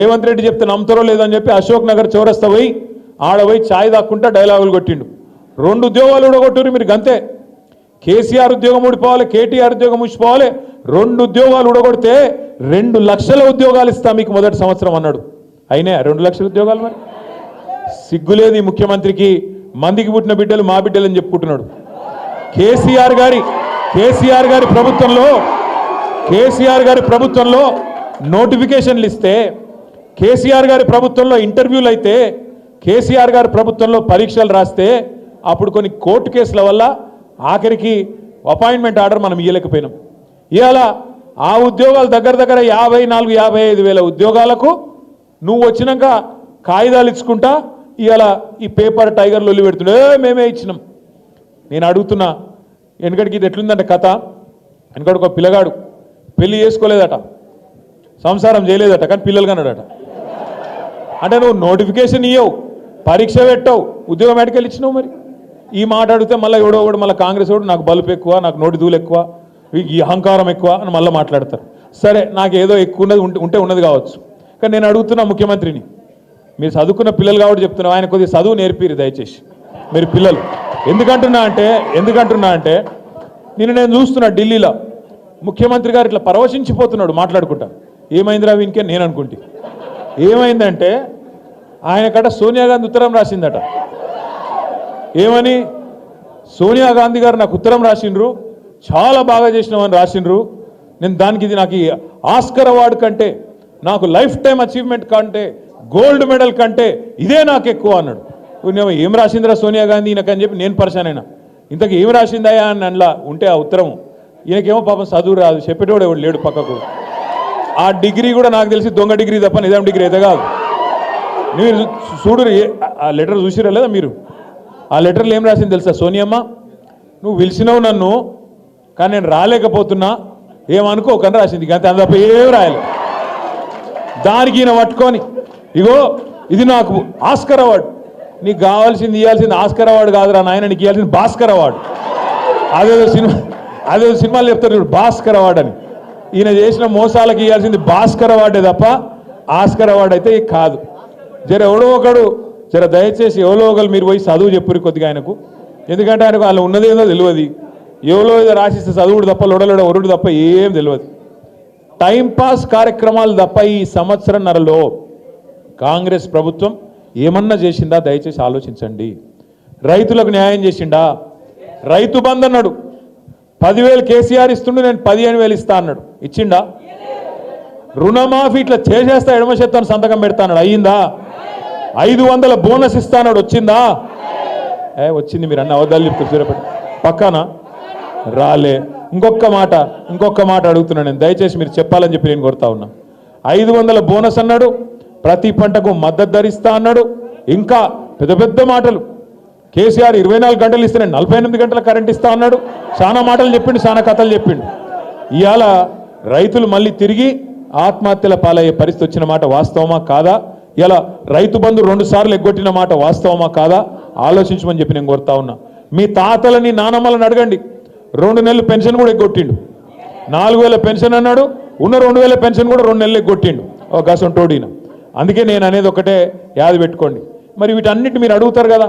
రేవంత్ రెడ్డి చెప్తే నమ్ముతారో లేదని చెప్పి అశోక్ నగర్ చౌరస్తా పోయి ఆడ పోయి ఛాయ్ దాక్కుంటా డైలాగులు కొట్టిండు. 2 ఉద్యోగాలు ఊడగొట్టురు మీరు గంతే. కేసీఆర్ ఉద్యోగం ఊడిపోవాలి, కేటీఆర్ ఉద్యోగం ఊడిపోవాలి. 2 ఉద్యోగాలు ఊడగొడితే 2 లక్షల ఉద్యోగాలు ఇస్తా మీకు మొదటి సంవత్సరం అన్నాడు. అయినా 2 లక్షల ఉద్యోగాలు? మరి సిగ్గులేదు ఈ ముఖ్యమంత్రికి. మందికి పుట్టిన బిడ్డలు మా బిడ్డలు అని చెప్పుకుంటున్నాడు. కేసీఆర్ గారి ప్రభుత్వంలో నోటిఫికేషన్లు ఇస్తే, కేసీఆర్ గారి ప్రభుత్వంలో ఇంటర్వ్యూలు అయితే, కేసీఆర్ గారి ప్రభుత్వంలో పరీక్షలు రాస్తే అప్పుడు కొన్ని కోర్టు కేసుల వల్ల ఆఖరికి అపాయింట్మెంట్ ఆర్డర్ మనం ఇవ్వలేకపోయినాం. ఇవాళ ఆ ఉద్యోగాలు దగ్గర 54-55 వేల ఉద్యోగాలకు నువ్వు వచ్చినాక కాగితాలు ఇచ్చుకుంటా ఇవాళ ఈ పేపర్ టైగర్లు ఒల్లి పెడుతుండే మేమే ఇచ్చినాం. నేను అడుగుతున్నా, వెనకడికి ఇది ఎట్లుందంటే కథ. వెనకడికి ఒక పిల్లగాడు పెళ్లి చేసుకోలేదట, సంసారం చేయలేదట, కానీ పిల్లలు కన్నాడట. అంటే నువ్వు నోటిఫికేషన్ ఇవ్వవు, పరీక్ష పెట్టవు, ఉద్యోగం ఎక్కడికి ఇచ్చినావు? మరి ఈ మాట అడిగితే మళ్ళీ ఎవడో ఒకడు మళ్ళీ కాంగ్రెస్ వాడు నాకు బలుపు ఎక్కువ, నాకు నోటి దూలు ఎక్కువ, ఈ అహంకారం ఎక్కువ అని మళ్ళీ మాట్లాడతారు. సరే, నాకు ఏదో ఎక్కువ ఉంటే ఉన్నది కావచ్చు, కానీ నేను అడుగుతున్నా ముఖ్యమంత్రిని, మీరు చదువుకున్న పిల్లలు కాబట్టి చెప్తున్నా, ఆయన కొద్దిగా చదువు నేర్పిరు దయచేసి మీరు పిల్లలు. ఎందుకంటున్నా అంటే నేను చూస్తున్నా ఢిల్లీలో ముఖ్యమంత్రి గారు ఇట్లా పరవశించిపోతున్నాడు మాట్లాడుకుంటా. ఏమైందిరా వీనికే నేను అనుకుంటే. ఏమైందంటే ఆయన కట సోనియా గాంధీ ఉత్తరం రాసిందట. ఏమని? సోనియా గాంధీ గారు నాకు ఉత్తరం రాసిండ్రు, చాలా బాగా చేసినామని రాసిండ్రు. నేను దానికి ఇది నాకు ఆస్కర్ అవార్డు కంటే, నాకు లైఫ్ టైం అచీవ్మెంట్ కంటే, గోల్డ్ మెడల్ కంటే ఇదే నాకు ఎక్కువ అన్నాడు. ఏం రాసిందిరా సోనియా గాంధీ ఈయనకని చెప్పి నేను పరిశాన్ అయినా. ఇంతకు ఏం రాసిందయా అని అందులో ఉంటే ఆ ఉత్తరం, ఈయనకేమో పాపం చదువు రాదు, చెప్పేటోడు ఎవడు లేడు పక్కకు. ఆ డిగ్రీ కూడా నాకు తెలిసి దొంగ డిగ్రీ తప్ప నిజాం డిగ్రీ అయితే కాదు. మీరు చూడు, ఆ లెటర్ చూసిరా లేదా మీరు? ఆ లెటర్లో ఏం రాసింది తెలుసా? సోనియమ్మ, నువ్వు పిలిచినావు నన్ను, కానీ నేను రాలేకపోతున్నా, ఏమనుకోకని రాసింది. అంతే, అంత తప్ప ఏం రాయలేదు. దానికి ఈయన పట్టుకొని, ఇగో ఇది నాకు ఆస్కర్ అవార్డు, నీకు కావాల్సింది ఇవ్వాల్సింది ఆస్కర్ అవార్డు కాదురా నాయన, నీకు ఇవ్వాల్సింది భాస్కర్ అవార్డు. అదేదో సినిమాలు చెప్తారు చూడు, భాస్కర్ అవార్డు అని. ఈయన చేసిన మోసాలకు ఇవ్వాల్సింది భాస్కర్ అవార్డే తప్ప ఆస్కర్ అవార్డు అయితే కాదు. ఎవడో ఒకడు దయచేసి ఎవరో ఒకరు మీరు పోయి చదువు చెప్పురు కొద్దిగా ఆయనకు. ఎందుకంటే ఆయనకు వాళ్ళు ఉన్నదేందో తెలియదు, ఎవరో ఏదో రాసిస్తే చదువుడు తప్ప లొడలోడ ఒరుడు తప్ప ఏం తెలియదు. టైంపాస్ కార్యక్రమాలు తప్ప ఈ సంవత్సరంన్నరలో కాంగ్రెస్ ప్రభుత్వం ఏమన్నా చేసిందా? దయచేసి ఆలోచించండి. రైతులకు న్యాయం చేసిండా? రైతు బంధు అన్నాడు, 10,000 కేసీఆర్ ఇస్తుండు, నేను 15,000 ఇస్తా అన్నాడు, ఇచ్చిండా? రుణమాఫీ ఇట్లా చేసేస్తా ఎడమ చేత్తాను సంతకం పెడతా అన్నాడు, అయ్యిందా? 500 బోనస్ ఇస్తా అన్నాడు, వచ్చిందా? వచ్చింది. మీరు అన్న అవద్దాలు చెప్తారు సూర్యపేట పక్కన రాలే. ఇంకొక మాట అడుగుతున్నాను నేను, దయచేసి మీరు చెప్పాలని చెప్పి నేను కోరుతా ఉన్నా. 500 బోనస్ అన్నాడు, ప్రతి పంటకు మద్దతు ధర ఇస్తా అన్నాడు, ఇంకా పెద్ద మాటలు. కేసీఆర్ 24 గంటలు ఇస్తే నేను 48 గంటల కరెంట్ ఇస్తా అన్నాడు. చాలా మాటలు చెప్పిండు, చాలా కథలు చెప్పిండు. ఇవాళ రైతులు మళ్ళీ తిరిగి ఆత్మహత్యల పాలయ్యే పరిస్థితి వచ్చిన మాట వాస్తవమా కాదా? ఇలా రైతు బంధు 2 సార్లు ఎగ్గొట్టిన మాట వాస్తవమా కాదా? ఆలోచించమని చెప్పి నేను కోరుతా ఉన్నా. మీ తాతలని నానమ్మలను అడగండి, 2 నెలలు పెన్షన్ కూడా ఎగ్గొట్టిండు. 4,000 పెన్షన్ అన్నాడు, ఉన్న 2,000 పెన్షన్ కూడా 2 నెలలు ఎగ్గొట్టిండు ఒక గసంటోడిన. అందుకే నేను అనేది ఒకటే యాద పెట్టుకోండి. మరి వీటన్నిటి మీరు అడుగుతారు కదా,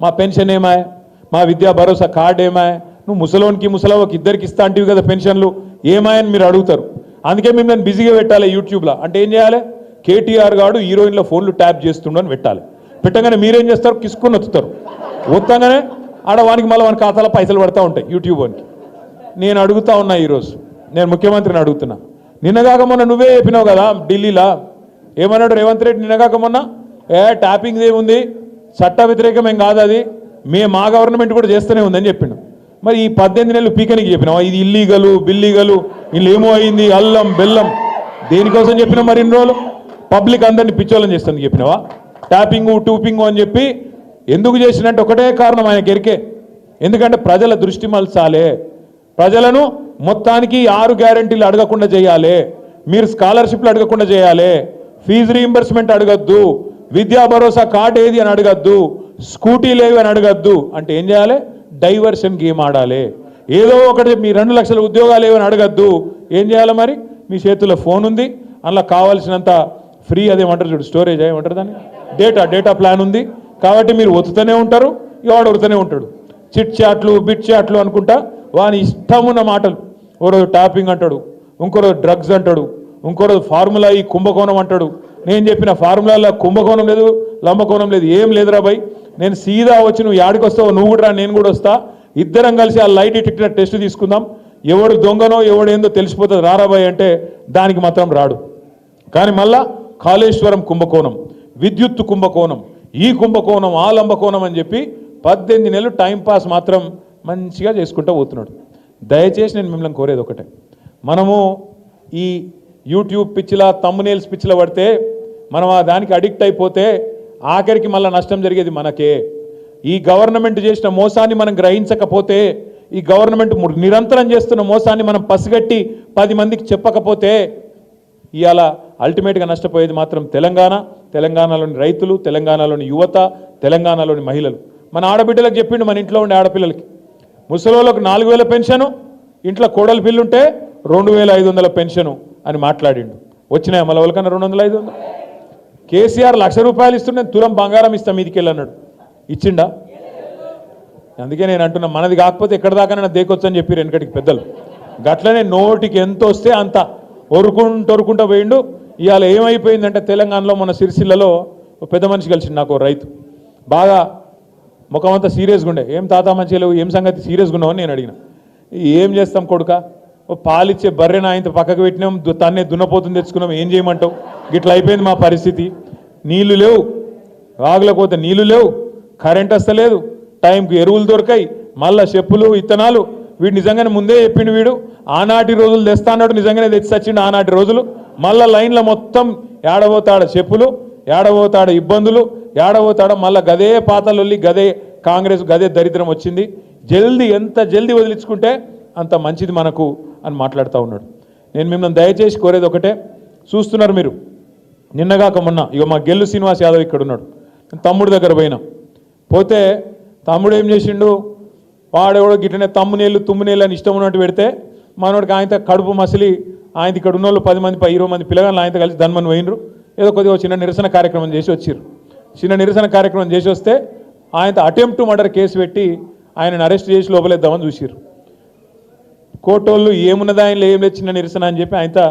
మా పెన్షన్ ఏమాయ, మా విద్యా భరోసా కార్డు ఏమాయ, నువ్వు ముసలోనికి ముసలవ్వకి ఇద్దరికి ఇస్తా అంటివి కదా పెన్షన్లు ఏమాయని మీరు అడుగుతారు. అందుకే మేము దాన్ని బిజీగా పెట్టాలి యూట్యూబ్లో. అంటే ఏం చేయాలి? కేటీఆర్ గారు హీరోయిన్ల ఫోన్లు ట్యాప్ చేస్తుండని పెట్టాలి. పెట్టగానే మీరేం చేస్తారు? కిసుకొని వత్తుతారు. వస్తాగానే ఆడ వానికి మళ్ళీ వాని ఖాతాలో పైసలు పడతా ఉంటాయి యూట్యూబ్ వానికి. నేను అడుగుతా ఉన్నా, ఈరోజు నేను ముఖ్యమంత్రిని అడుగుతున్నా. నిన్నగాక మొన్న నువ్వే చెప్పినావు కదా ఢిల్లీలో, ఏమన్నాడు రేవంత్ రెడ్డి నిన్నగాక మొన్న? ట్యాపింగ్ ఏముంది, చట్ట వ్యతిరేకం ఏం కాదు, అది మా గవర్నమెంట్ కూడా చేస్తూనే ఉందని చెప్పిండు. మరి ఈ 18 నెలలు పీకనికి చెప్పినావా ఇది ఇల్లీగలు బిల్లీగలు, వీళ్ళు ఏమో అయింది అల్లం బెల్లం, దేనికోసం చెప్పినా? మరి ఇన్ని రోజులు పబ్లిక్ అందరినీ పిచ్చోళ్ళని చేస్తుంది చెప్పినావా? ట్యాపింగు టూపింగు అని చెప్పి ఎందుకు చేసినట్టు ఒకటే కారణం ఆయన గెరికే. ఎందుకంటే ప్రజల దృష్టి మలచాలే, ప్రజలను మొత్తానికి 6 గ్యారెంటీలు అడగకుండా చేయాలి, మీరు స్కాలర్షిప్లు అడగకుండా చేయాలి, ఫీజు రీయింబర్స్మెంట్ అడగద్దు, విద్యా భరోసా కార్డు ఏది అని అడగద్దు, స్కూటీలు ఏవి అని అడగద్దు. అంటే ఏం చేయాలి? డైవర్షన్ గేమ్ ఆడాలి. ఏదో ఒకటి మీ 2 లక్షల ఉద్యోగాలు ఏమని అడగద్దు. ఏం చేయాలి మరి? మీ చేతుల్లో ఫోన్ ఉంది, అందులో కావాల్సినంత ఫ్రీ అదేమంటారు చూడు, స్టోరేజ్ ఏమంటారు దాన్ని, డేటా ప్లాన్ ఉంది కాబట్టి మీరు ఒత్తుతూనే ఉంటారు, ఇక వాడు ఒడుతూనే ఉంటాడు. చిట్ చాట్లు బిట్ చాట్లు అనుకుంటా వాని ఇష్టమున్న మాటలు. ఓ రోజు టాపింగ్ అంటాడు, ఇంకో రోజు డ్రగ్స్ అంటాడు, ఇంకో రోజు ఫార్ములా ఈ కుంభకోణం అంటాడు. నేను చెప్పిన ఫార్ములాలో కుంభకోణం లేదు, లంబకోణం లేదు, ఏం లేదురా భయ్. నేను సీదా వచ్చి నువ్వు యాడికి వస్తావు, నువ్వు కూడా రా, నేను కూడా వస్తా, ఇద్దరం కలిసి ఆ లైట్ డిటెక్టర్ టెస్ట్ తీసుకుందాం, ఎవడు దొంగనో ఎవడేందో తెలిసిపోతుంది రారాబాయ్ అంటే దానికి మాత్రం రాడు. కానీ మళ్ళా కాళేశ్వరం కుంభకోణం, విద్యుత్ కుంభకోణం, ఈ కుంభకోణం ఆ లంబకోణం అని చెప్పి 18 నెలలు టైంపాస్ మాత్రం మంచిగా చేసుకుంటూ పోతున్నాడు. దయచేసి నేను మిమ్మల్ని కోరేది ఒకటే, మనము ఈ యూట్యూబ్ పిచ్చిలా తమ్మునేల్స్ పిచ్చిలా పడితే మనం ఆ దానికి అడిక్ట్ అయిపోతే ఆఖరికి మళ్ళీ నష్టం జరిగేది మనకే. ఈ గవర్నమెంట్ చేసిన మోసాన్ని మనం గ్రహించకపోతే, ఈ గవర్నమెంట్ నిరంతరం చేస్తున్న మోసాన్ని మనం పసిగట్టి 10 మందికి చెప్పకపోతే ఇవాళ అల్టిమేట్గా నష్టపోయేది మాత్రం తెలంగాణలోని రైతులు, తెలంగాణలోని యువత, తెలంగాణలోని మహిళలు. మన ఆడబిడ్డలకు చెప్పిండు, మన ఇంట్లో ఉండే ఆడపిల్లలకి ముసలోళ్ళకు 4000 పెన్షను, ఇంట్లో కోడలు పిల్లుంటే 2500 పెన్షను అని మాట్లాడిండు. వచ్చినాయి మళ్ళీ వాళ్ళకన్నా 200, 500. కేసీఆర్ ₹1,00,000 ఇస్తుండే తులం బంగారం ఇస్తాం మీదికి వెళ్ళన్నాడు, ఇచ్చిండా? అందుకే నేను అంటున్నా, మనది కాకపోతే ఎక్కడ దాకా దేకొచ్చు అని చెప్పారు వెనకటికి పెద్దలు. గట్లనే నోటికి ఎంత వస్తే అంత ఒరుకుంటూ పోయిండు. ఇవాళ ఏమైపోయిందంటే తెలంగాణలో మన సిరిసిల్లలో పెద్ద మనిషి కలిసిండు నాకు, రైతు బాగా ముఖం అంతా సీరియస్గా ఉండే. ఏం తాత మంచిగా లేవు, ఏం సంగతి సీరియస్గా ఉన్నావు అని నేను అడిగిన. ఏం చేస్తాం కొడుక, పాలిచ్చే బర్రెన ఆయనతో పక్కకు పెట్టినాం, తన్నే దున్నపోతుంది తెచ్చుకున్నాం, ఏం చేయమంటావు, గిట్లా అయిపోయింది మా పరిస్థితి. నీళ్లు లేవు, వాగులకు పోతే నీళ్లు లేవు, కరెంట్ వస్తలేదు, టైంకి ఎరువులు దొరకాయి, మళ్ళా చెప్పులు ఇత్తనాలు. వీడు నిజంగానే ముందే చెప్పిండు, వీడు ఆనాటి రోజులు తెస్తా అన్నాడు, నిజంగానే తెచ్చి వచ్చిండు ఆనాటి రోజులు. మళ్ళా లైన్లో మొత్తం ఏడబోతాడ చెప్పులు, ఏడబోతాడ ఇబ్బందులు, ఏడబోతాడ మళ్ళీ గదే పాతలొల్లి, గదే కాంగ్రెస్, గదే దరిద్రం వచ్చింది. ఎంత జల్దీ వదిలించుకుంటే అంత మంచిది మనకు అని మాట్లాడుతూ ఉన్నాడు. నేను మిమ్మల్ని దయచేసి కోరేది ఒకటే, చూస్తున్నారు మీరు, నిన్నగాక మొన్న ఇక మా గెల్లు శ్రీనివాస్ యాదవ్ ఇక్కడ ఉన్నాడు, తమ్ముడు దగ్గర పోతే తమ్ముడు ఏం చేసిండు, వాడెవడో గిట్టనే తుమ్మునేళ్ళు అని ఇష్టం ఉన్నట్టు పెడితే మనోడికి ఆయనతో కడుపు మసిలి ఆయన ఇక్కడ ఉన్న వాళ్ళు 10 మంది 20 మంది పిల్లగాళ్ళు ఆయనతో కలిసి ధన్మని పోయినరు. ఏదో కొద్దిగా చిన్న నిరసన కార్యక్రమం చేసి వచ్చిర్రు. చిన్న నిరసన కార్యక్రమం చేసి వస్తే ఆయనతో అటెంప్ట్ మర్డర్ కేసు పెట్టి ఆయనను అరెస్ట్ చేసి లోపలేద్దామని చూసిర్రు. కోర్టోళ్ళు ఏమున్నది ఆయనలో ఏం లేదు, చిన్న నిరసన అని చెప్పి ఆయనతో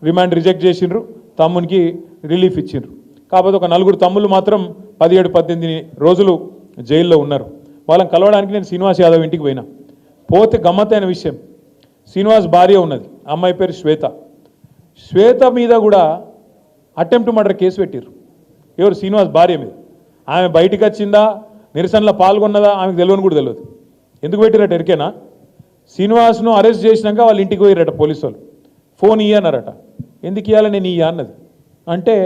రిమాండ్ రిజెక్ట్ చేసిండ్రు, తమ్మునికి రిలీఫ్ ఇచ్చిండ్రు. కాకపోతే ఒక 4 తమ్ముళ్ళు మాత్రం 17-18 రోజులు జైల్లో ఉన్నారు. వాళ్ళని కలవడానికి నేను శ్రీనివాస్ యాదవ్ ఇంటికి పోతే గమ్మత్తైన విషయం, శ్రీనివాస్ భార్య ఉన్నది, అమ్మాయి పేరు శ్వేత మీద కూడా అటెంప్ట్ మర్డర్ కేసు పెట్టిర్రు. ఎవరు? శ్రీనివాస్ భార్య మీద. ఆమె బయటికి వచ్చిందా, నిరసనలో పాల్గొన్నదా ఆమెకు తెలియని కూడా తెలియదు. ఎందుకు పెట్టిరట ఎరికేనా? శ్రీనివాస్ను అరెస్ట్ చేసినాక వాళ్ళ ఇంటికి పోయిరట పోలీసు వాళ్ళు, ఫోన్ ఇయ్యన్నారట. ఎందుకు ఇవ్వాలి, నేను ఇయ్య అన్నది అంటే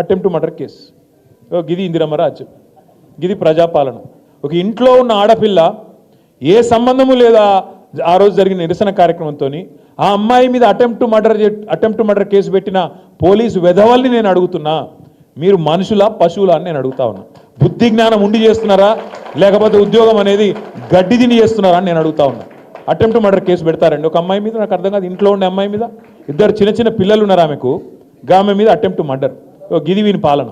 అటెంప్ట్ మర్డర్ కేసు. గిది ఇందిరమ్మ రాజ్యం, గిది ప్రజాపాలన. ఒక ఇంట్లో ఉన్న ఆడపిల్ల ఏ సంబంధము లేదా ఆ రోజు జరిగిన నిరసన కార్యక్రమంతో ఆ అమ్మాయి మీద అటెంప్ట్ మర్డర్ కేసు పెట్టిన పోలీసు వెధవల్ని నేను అడుగుతున్నా, మీరు మనుషులా పశువులా అని నేను అడుగుతా ఉన్నా. బుద్ధి జ్ఞానం ఉండి చేస్తున్నారా, లేకపోతే ఉద్యోగం అనేది గడ్డి తిని చేస్తున్నారా అని నేను అడుగుతా ఉన్నా. అటెంప్ట్ మర్డర్ కేసు పెడతారండి ఒక అమ్మాయి మీద? నాకు అర్థం కాదు. ఇంట్లో ఉండే అమ్మాయి మీద, 2 చిన్న పిల్లలు ఉన్నారు ఆమెకు, ఆమె మీద అటెంప్ట్ మర్డర్. గిది వీని పాలన.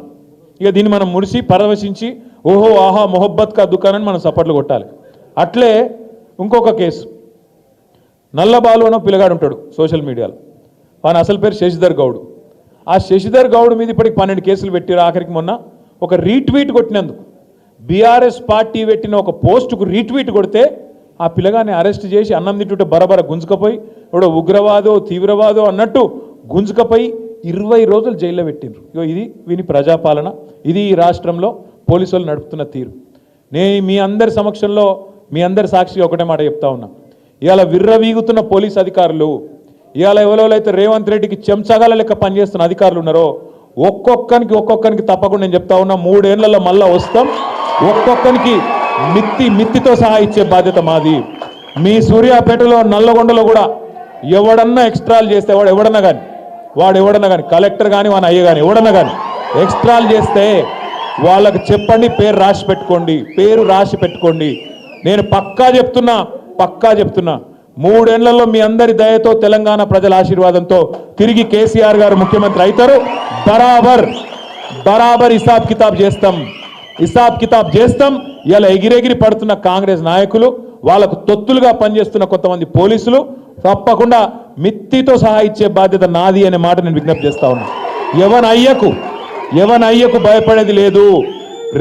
ఇక దీన్ని మనం మురిసి పరవశించి ఓహో ఆహా మొహబ్బత్ కా దుకాణాన్ని మనం సపోర్ట్లు కొట్టాలి. అట్లే ఇంకొక కేసు, నల్లబాలు అనో పిల్లగాడు ఉంటాడు సోషల్ మీడియాలో, వాని అసలు పేరు శశిధర్ గౌడ్. ఆ శశిధర్ గౌడ్ మీద ఇప్పటికి 12 కేసులు పెట్టారు. ఆఖరికి మొన్న ఒక రీట్వీట్ కొట్టినందుకు, బీఆర్ఎస్ పార్టీ పెట్టిన ఒక పోస్టుకు రీట్వీట్ కొడితే ఆ పిల్లగాన్ని అరెస్ట్ చేసి అన్నం తింటుంటే బరబర గుంజుకపోయి ఎవడో ఉగ్రవాదో తీవ్రవాదో అన్నట్టు గుంజుకపోయి 20 రోజులు జైల్లో పెట్టిండ్రు. ఇది వీని ప్రజాపాలన, ఇది ఈ రాష్ట్రంలో పోలీసు వాళ్ళు నడుపుతున్న తీరు. నేను మీ అందరి సమక్షంలో, మీ అందరి సాక్షిగా ఒకటే మాట చెప్తా ఉన్నా, ఇవాళ విర్రవీగుతున్న పోలీస్ అధికారులు, ఇవాళ ఎవరైతే రేవంత్ రెడ్డికి చెంచగాల లెక్క పనిచేస్తున్న అధికారులు ఉన్నారో ఒక్కొక్కరికి తప్పకుండా నేను చెప్తా ఉన్నా, 3 ఏళ్లలో మళ్ళా వస్తాం. ఒక్కొక్కరికి మిత్తితో సహా ఇచ్చే బాధ్యత మాది. మీ సూర్యాపేటలో నల్లగొండలో కూడా ఎవడన్నా ఎక్స్ట్రాలు చేస్తే వాడు ఎవడన్నా కానీ కలెక్టర్ కానీ వాని అయ్య కానీ ఎవడన్నా కానీ ఎక్స్ట్రాలు చేస్తే వాళ్ళకు చెప్పండి, పేరు రాసి పెట్టుకోండి. నేను పక్కా చెప్తున్నా 3 ఏళ్లలో మీ అందరి దయతో తెలంగాణ ప్రజల ఆశీర్వాదంతో తిరిగి కేసీఆర్ గారు ముఖ్యమంత్రి అవుతారు. బరాబర్ హిసాబ్ కితాబ్ చేస్తాం. ఇలా ఎగిరెగిరి పడుతున్న కాంగ్రెస్ నాయకులు, వాళ్ళకు తొత్తులుగా పనిచేస్తున్న కొంతమంది పోలీసులు తప్పకుండా మిత్తితో సహా ఇచ్చే బాధ్యత నాది అనే మాట నేను విజ్ఞప్తి చేస్తా ఉన్నా. ఎవన్ అయ్యకు భయపడేది లేదు.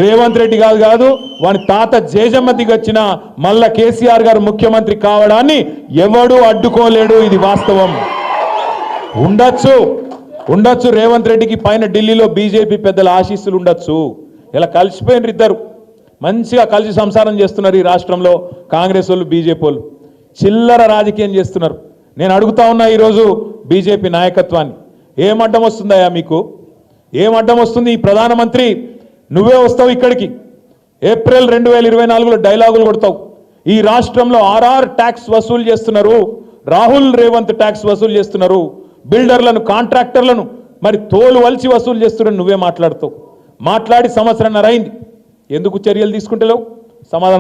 రేవంత్ రెడ్డి కాదు వాని తాత జేజమ్మ దిగొచ్చిన మళ్ళా కేసీఆర్ గారు ముఖ్యమంత్రి కావడాన్ని ఎవడూ అడ్డుకోలేడు. ఇది వాస్తవం. ఉండొచ్చు రేవంత్ రెడ్డికి పైన ఢిల్లీలో బీజేపీ పెద్దల ఆశీస్సులు ఉండొచ్చు. ఇలా కలిసిపోయినారు, ఇద్దరు మంచిగా కలిసి సంసారం చేస్తున్నారు ఈ రాష్ట్రంలో. కాంగ్రెస్ వాళ్ళు బీజేపీ వాళ్ళు చిల్లర రాజకీయం చేస్తున్నారు. నేను అడుగుతా ఉన్నా ఈరోజు బీజేపీ నాయకత్వాన్ని, ఏం అడ్డం వస్తుందయ్యా మీకు? ఏం అడ్డం వస్తుంది? ఈ ప్రధానమంత్రి నువ్వే వస్తావు ఇక్కడికి, ఏప్రిల్ 2024లో డైలాగులు కొడతావు. ఈ రాష్ట్రంలో ఆర్ఆర్ ట్యాక్స్ వసూలు చేస్తున్నారు, రాహుల్ రేవంత్ ట్యాక్స్ వసూలు చేస్తున్నారు, బిల్డర్లను కాంట్రాక్టర్లను మరి తోలు వలిచి వసూలు చేస్తున్నారని నువ్వే మాట్లాడుతావు. మాట్లాడి సంవత్సరంన్నర అయింది, ఎందుకు చర్యలు తీసుకుంటలేవు? సమాధానం